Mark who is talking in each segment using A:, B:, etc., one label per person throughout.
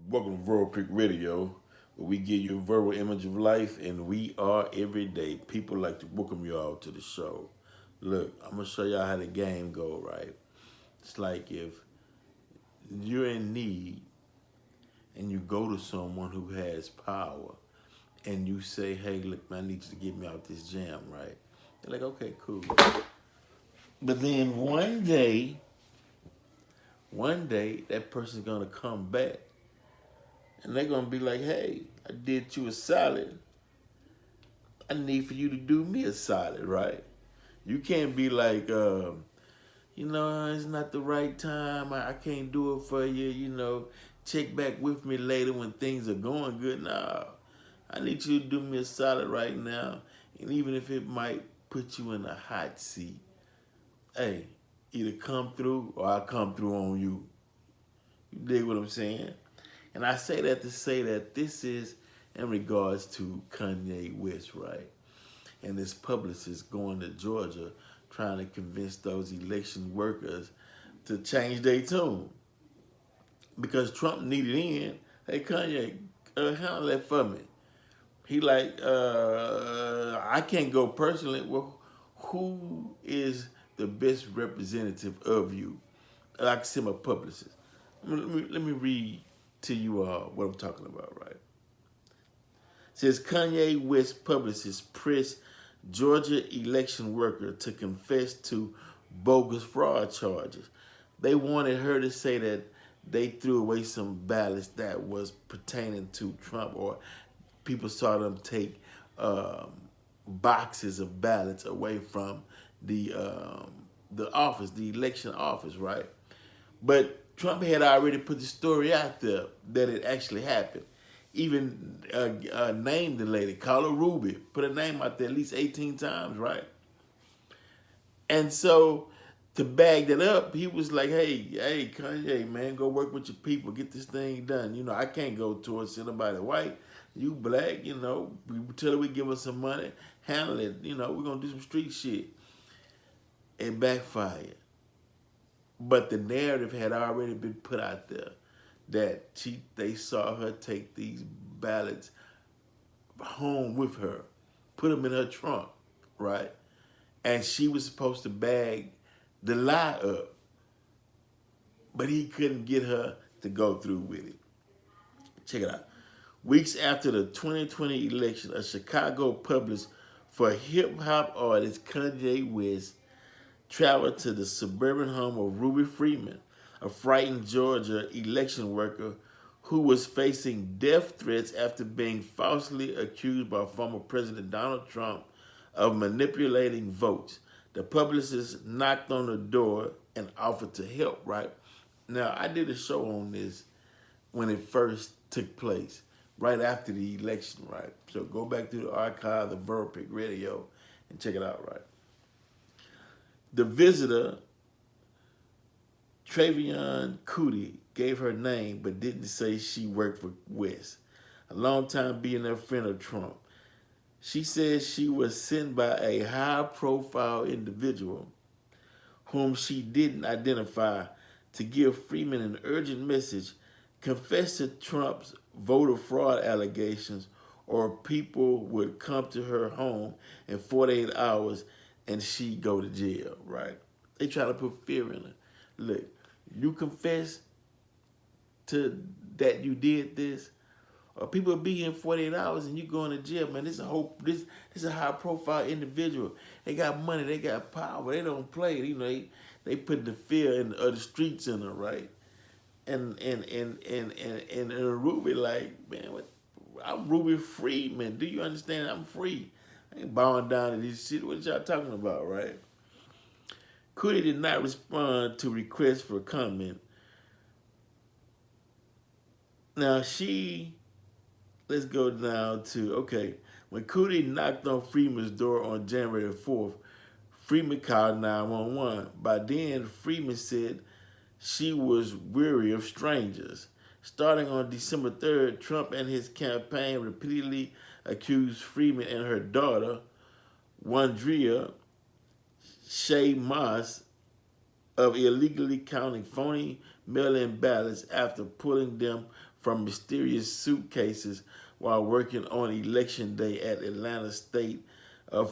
A: Welcome to Verbal Creek Radio, where we give you a verbal image of life, and we are every day. People like to welcome you all to the show. Look, I'm gonna show y'all how the game go. Right? It's like if you're in need and you go to someone who has power, and you say, "Hey, look, man, I need you to get me out this jam." Right? They're like, "Okay, cool." But then one day, that person's gonna come back, and they're gonna be like, "Hey, I did you a solid. I need for you to do me a solid, right? You can't be like, it's not the right time. I can't do it for you. Check back with me later when things are going good. Nah, I need you to do me a solid right now. And even if it might put you in a hot seat, hey, either come through or I come through on you. You dig what I'm saying? And I say that to say that this is in regards to Kanye West, right? And this publicist going to Georgia trying to convince those election workers to change their tune. Because Trump needed in, hey Kanye, handle that for me. He like, I can't go personally. Well, who is the best representative of you? Like I said, my publicist. Let me read to you what I'm talking about, right? It says Kanye West publicist pressed Georgia election worker to confess to bogus fraud charges. They wanted her to say that they threw away some ballots that was pertaining to Trump, or people saw them take boxes of ballots away from the office, the election office, right? But Trump had already put the story out there that it actually happened. Even named the lady, call her Ruby, put her name out there at least 18 times, right? And so to bag that up, he was like, hey, Kanye, man, go work with your people, get this thing done. I can't go towards anybody white. You black, we tell her we give us some money, handle it, we're gonna do some street shit. It backfired. But the narrative had already been put out there that they saw her take these ballots home with her, put them in her trunk, right? And she was supposed to bag the lie up, but he couldn't get her to go through with it. Check it out. Weeks after the 2020 election, a Chicago published for hip hop artist Kanye West traveled to the suburban home of Ruby Freeman, a frightened Georgia election worker who was facing death threats after being falsely accused by former President Donald Trump of manipulating votes. The publicist knocked on the door and offered to help, right? Now, I did a show on this when it first took place, right after the election, right? So go back to the archive of Verbal Pick Radio and check it out, right? The visitor, Travion Cootie, gave her name but didn't say she worked for West, a longtime BNF friend of Trump. She says she was sent by a high-profile individual whom she didn't identify to give Freeman an urgent message: confess to Trump's voter fraud allegations or people would come to her home in 48 hours and she'd go to jail, right? They try to put fear in her. Look, you confess to that you did this, or people will be here in 48 hours and you going to jail, man. This is a high profile individual. They got money, they got power, they don't play. They put the fear of the streets in her, right? And Ruby like, man, I'm Ruby Freeman. Do you understand? I'm free. I ain't bowing down to this shit. What y'all talking about, right? Cootie did not respond to requests for comment. Now let's go down to, okay, when Cootie knocked on Freeman's door on January 4th, Freeman called 911. By then, Freeman said she was weary of strangers. Starting on December 3rd, Trump and his campaign repeatedly accused Freeman and her daughter, Wandrea Shea Moss, of illegally counting phony mail-in ballots after pulling them from mysterious suitcases while working on election day at Atlanta State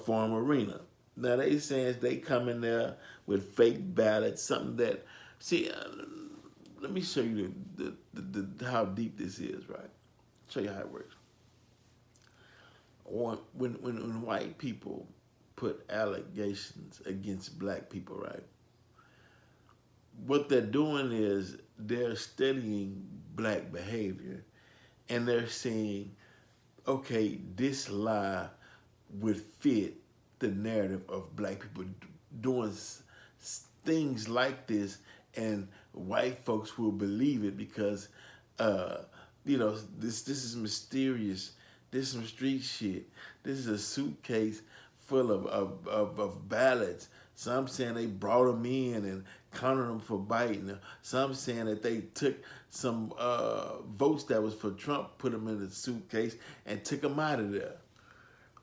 A: Farm Arena. Now they saying they come in there with fake ballots, something that, see, let me show you how deep this is, right? Show you how it works. When white people put allegations against black people, right? What they're doing is they're studying black behavior and they're saying, okay, this lie would fit the narrative of black people doing things like this, and white folks will believe it because, this is mysterious. This is some street shit. This is a suitcase full of ballots. Some saying they brought them in and counted them for Biden. Some saying that they took some votes that was for Trump, put them in the suitcase, and took them out of there.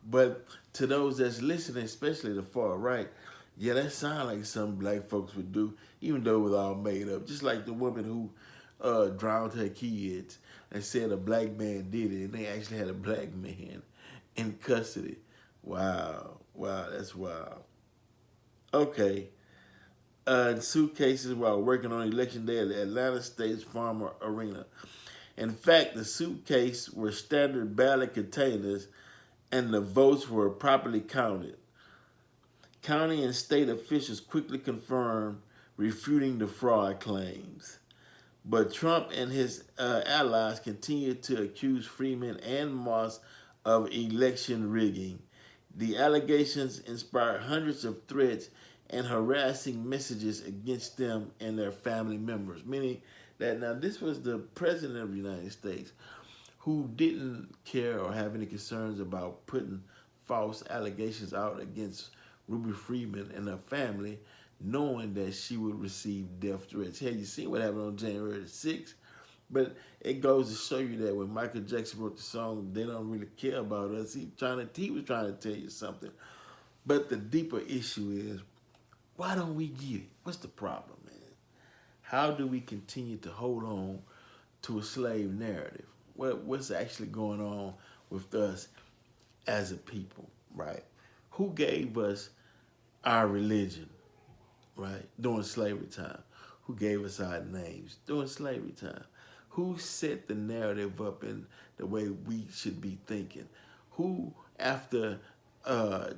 A: But to those that's listening, especially the far right, yeah, that sounds like something black folks would do, even though it was all made up. Just like the woman who drowned her kids and said a black man did it, and they actually had a black man in custody. Wow, that's wild. Okay, suitcases while working on election day at the Atlanta State Farm Arena. In fact, the suitcase were standard ballot containers and the votes were properly counted. County and state officials quickly confirmed, refuting the fraud claims. But Trump and his allies continued to accuse Freeman and Moss of election rigging. The allegations inspired hundreds of threats and harassing messages against them and their family members. Meaning that now this was the president of the United States who didn't care or have any concerns about putting false allegations out against Ruby Freeman and her family, knowing that she would receive death threats. Hell, you see what happened on January the 6th? But it goes to show you that when Michael Jackson wrote the song, they don't really care about us. He was trying to tell you something. But the deeper issue is, why don't we get it? What's the problem, man? How do we continue to hold on to a slave narrative? What's actually going on with us as a people, right? Who gave us our religion, right, during slavery time? Who gave us our names during slavery time? Who set the narrative up in the way we should be thinking? Who, after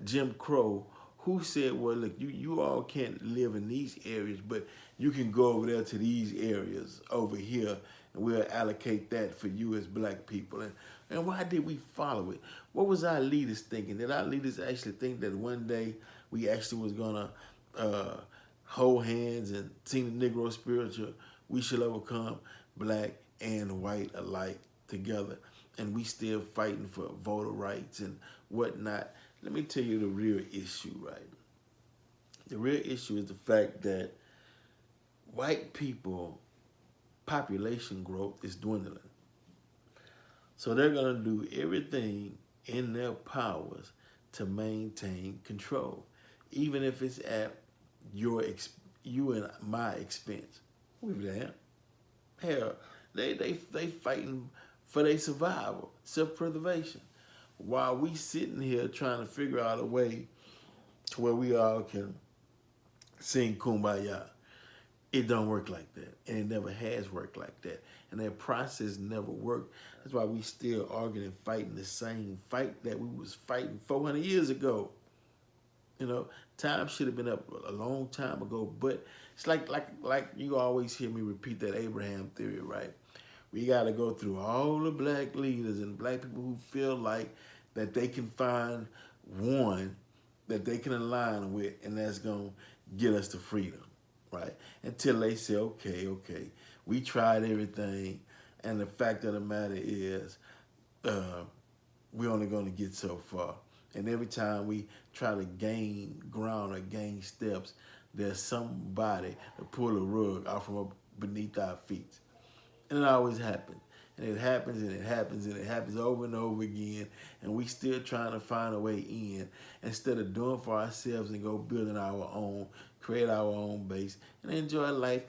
A: Jim Crow, who said, well, look, you all can't live in these areas, but you can go over there to these areas over here, and we'll allocate that for you as black people. And why did we follow it? What was our leaders thinking? Did our leaders actually think that one day we actually was going to hold hands and sing the Negro spiritual, we shall overcome, black and white alike together, and we still fighting for voter rights and whatnot? Let me tell you the real issue, right? The real issue is the fact that white people population growth is dwindling. So they're going to do everything in their powers to maintain control, even if it's at you and my expense. We damn. Hell, they fighting for their survival, self-preservation, while we sitting here trying to figure out a way to where we all can sing Kumbaya. It don't work like that, and it never has worked like that, and that process never worked. That's why we still arguing and fighting the same fight that we was fighting 400 years ago. You know, time should have been up a long time ago, but it's like you always hear me repeat that Abraham theory, right? We got to go through all the black leaders and black people who feel like that they can find one that they can align with, and that's going to get us to freedom, right? Until they say, okay, we tried everything, and the fact of the matter is we're only going to get so far. And every time we try to gain ground or gain steps, there's somebody to pull the rug out from beneath our feet. And it always happens. And it happens and it happens and it happens over and over again. And we still trying to find a way in instead of doing for ourselves and go building our own, create our own base, and enjoy life.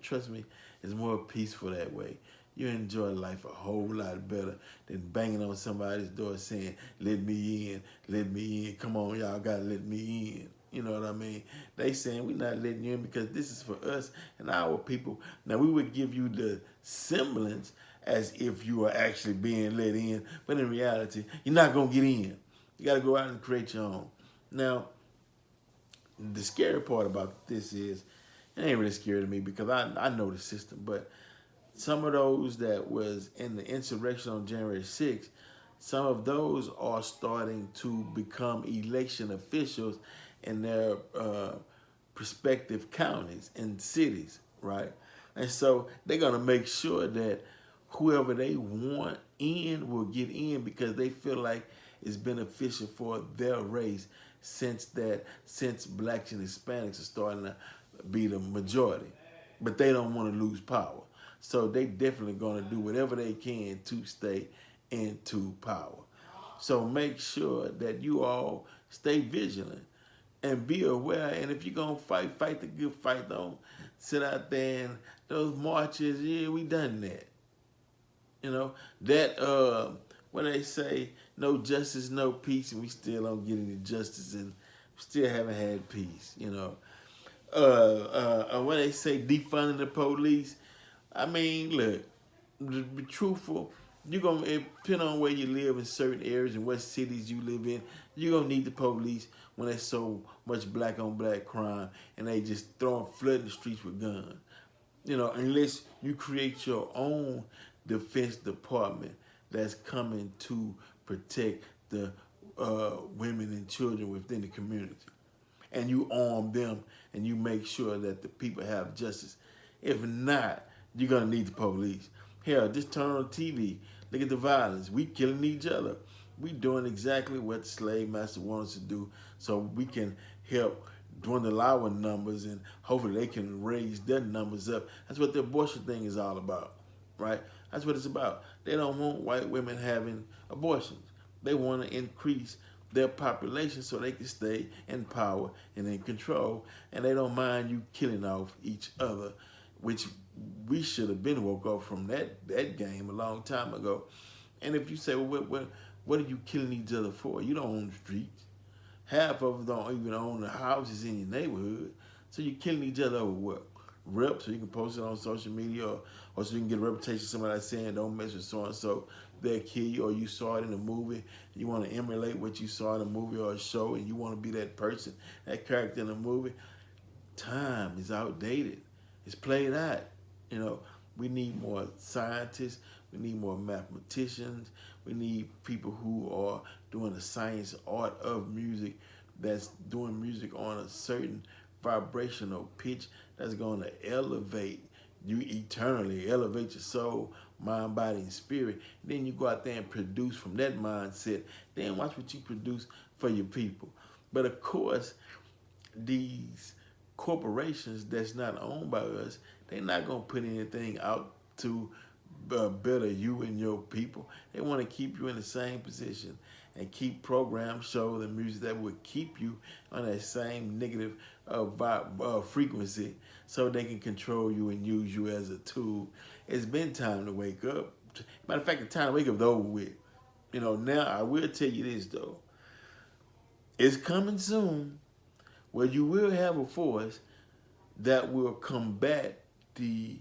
A: Trust me, it's more peaceful that way. You enjoy life a whole lot better than banging on somebody's door saying, let me in, let me in. Come on, y'all gotta let me in. You know what I mean? They saying we not letting you in because this is for us and our people. Now we would give you the semblance as if you are actually being let in, but in reality, you're not gonna get in. You gotta go out and create your own. Now, the scary part about this is, it ain't really scary to me because I know the system, but some of those that was in the insurrection on January 6th, some of those are starting to become election officials in their respective counties and cities, right? And so they're going to make sure that whoever they want in will get in because they feel like it's beneficial for their race since blacks and Hispanics are starting to be the majority. But they don't want to lose power. So they definitely going to do whatever they can to stay into power. So make sure that you all stay vigilant and be aware. And if you're going to fight the good fight. Don't sit out there and those marches, yeah, we done that. You know, that, when they say no justice, no peace, and we still don't get any justice and still haven't had peace, you know. When they say defunding the police, I mean, look, to be truthful, you're going to, depend on where you live in certain areas and what cities you live in, you're going to need the police when there's so much black on black crime and they just flooding the streets with guns. You know, unless you create your own defense department that's coming to protect the women and children within the community. And you arm them and you make sure that the people have justice. If not, you're going to need the police. Hell, just turn on TV. Look at the violence. We killing each other. We doing exactly what the slave master wants us to do so we can help dwindle our numbers and hopefully they can raise their numbers up. That's what the abortion thing is all about, right? That's what it's about. They don't want white women having abortions. They want to increase their population so they can stay in power and in control, and they don't mind you killing off each other, which we should have been woke up from that game a long time ago. And if you say, well, what are you killing each other for? You don't own the streets. Half of them don't even own the houses in your neighborhood. So you're killing each other over what? Rep, so you can post it on social media, or so you can get a reputation of somebody saying don't mess with so-and-so, they'll kill you, or you saw it in a movie, you want to emulate what you saw in a movie or a show, and you want to be that person, that character in a movie. Time is outdated. It's played out. You know, we need more scientists, we need more mathematicians, we need people who are doing the science, art of music, that's doing music on a certain vibrational pitch that's going to elevate you eternally, elevate your soul, mind, body, and spirit. And then you go out there and produce from that mindset. Then watch what you produce for your people. But of course, these corporations that's not owned by us, they're not going to put anything out to better you and your people. They want to keep you in the same position and keep programs, shows, and music that would keep you on that same negative frequency so they can control you and use you as a tool. It's been time to wake up. Matter of fact, the time to wake up is over with. You know, now I will tell you this though. It's coming soon where you will have a force that will combat the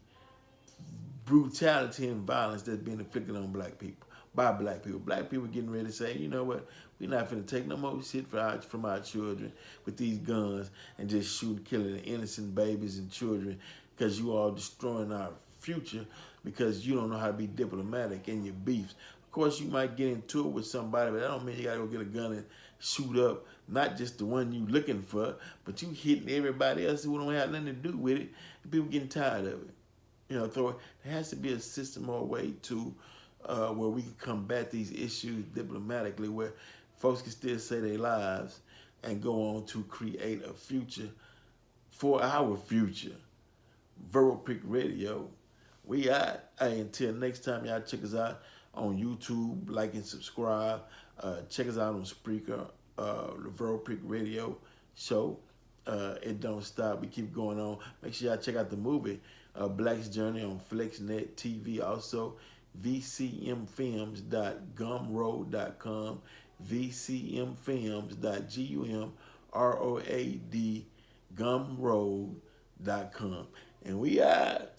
A: brutality and violence that's being inflicted on black people, by black people. Black people getting ready to say, you know what, we're not finna take no more shit from our children with these guns and just shooting, killing innocent babies and children because you are destroying our future because you don't know how to be diplomatic in your beefs. Of course, you might get into it with somebody, but that don't mean you gotta go get a gun and shoot up not just the one you looking for, but you hitting everybody else who don't have nothing to do with it, and people getting tired of it. You know, so there has to be a system or a way to where we can combat these issues diplomatically, where folks can still say their lives and go on to create a future for our future. Verbal Prick Radio, We out. Hey, until next time, y'all check us out on YouTube, like and subscribe. Check us out on Spreaker, the Verl Pick Radio Show. It don't stop. We keep going on. Make sure y'all check out the movie Black's Journey on FlexNet TV. Also, vcmfilms.gumroad.com, vcmfilms.gumroad.com. And we out.